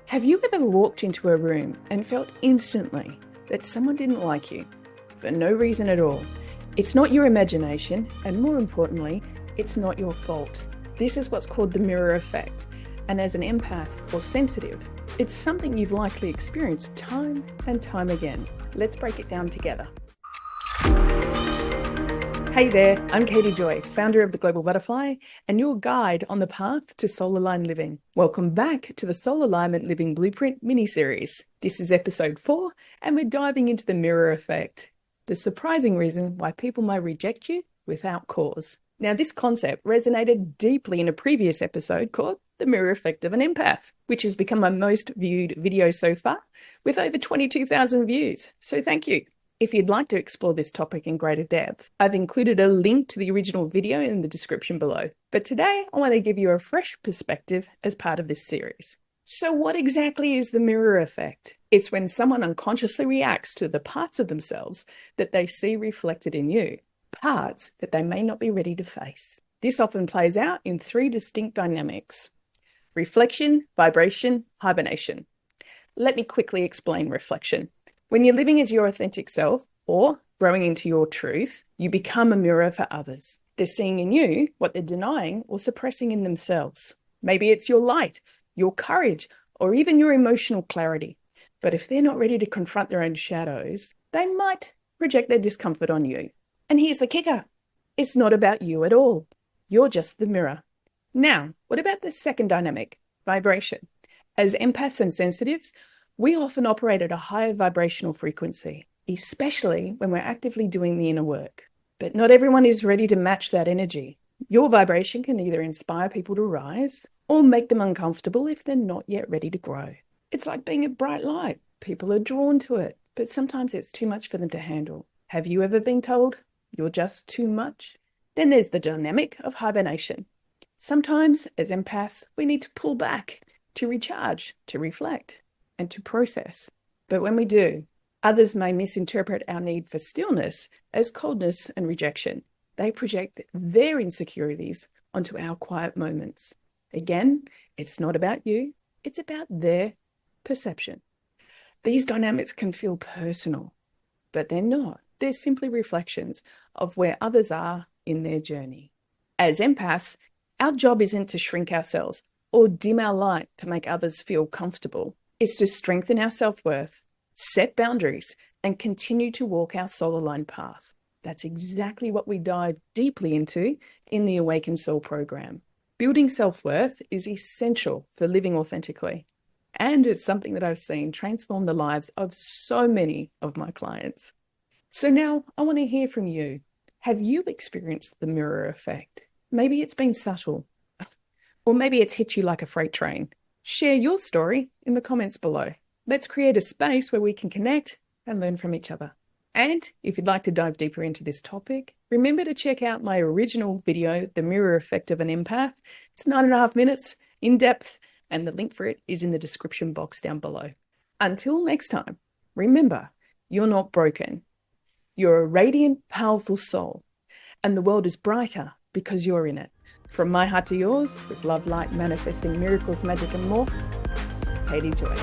Have you ever walked into a room and felt instantly that someone didn't like you for no reason at all? It's not your imagination, and more importantly, it's not your fault. This is what's called the mirror effect, and as an empath or sensitive, it's something you've likely experienced time and time again. Let's break it down together. Hey there, I'm Katie Joy, founder of The Global Butterfly and your guide on the path to soul aligned living. Welcome back to the Soul Alignment Living Blueprint mini-series. This is episode 4 and we're diving into the mirror effect, the surprising reason why people might reject you without cause. Now, this concept resonated deeply in a previous episode called The Mirror Effect of an Empath, which has become my most viewed video so far with over 22,000 views. So thank you. If you'd like to explore this topic in greater depth, I've included a link to the original video in the description below. But today, I want to give you a fresh perspective as part of this series. So what exactly is the mirror effect? It's when someone unconsciously reacts to the parts of themselves that they see reflected in you, parts that they may not be ready to face. This often plays out in 3 distinct dynamics: reflection, vibration, hibernation. Let me quickly explain reflection. When you're living as your authentic self or growing into your truth, you become a mirror for others. They're seeing in you what they're denying or suppressing in themselves. Maybe it's your light, your courage, or even your emotional clarity. But if they're not ready to confront their own shadows, they might project their discomfort on you. And here's the kicker. It's not about you at all. You're just the mirror. Now, what about the second dynamic, vibration? As empaths and sensitives, we often operate at a higher vibrational frequency, especially when we're actively doing the inner work. But not everyone is ready to match that energy. Your vibration can either inspire people to rise or make them uncomfortable if they're not yet ready to grow. It's like being a bright light. People are drawn to it, but sometimes it's too much for them to handle. Have you ever been told you're just too much? Then there's the dynamic of hibernation. Sometimes, as empaths, we need to pull back, to recharge, to reflect, and to process. But when we do, others may misinterpret our need for stillness as coldness and rejection. They project their insecurities onto our quiet moments. Again, it's not about you, it's about their perception. These dynamics can feel personal, but they're not. They're simply reflections of where others are in their journey. As empaths, our job isn't to shrink ourselves or dim our light to make others feel comfortable. It's to strengthen our self-worth, set boundaries, and continue to walk our soul-aligned path. That's exactly what we dive deeply into in the Awakened Soul program. Building self-worth is essential for living authentically, and it's something that I've seen transform the lives of so many of my clients. So now I want to hear from you. Have you experienced the mirror effect? Maybe it's been subtle, or maybe it's hit you like a freight train. Share your story in the comments below. Let's create a space where we can connect and learn from each other. And if you'd like to dive deeper into this topic, remember to check out my original video, The Mirror Effect of an Empath. It's 9.5 minutes in depth, and the link for it is in the description box down below. Until next time, remember, you're not broken. You're a radiant, powerful soul, and the world is brighter because you're in it. From my heart to yours, with love, light, manifesting miracles, magic, and more, Katie Joy.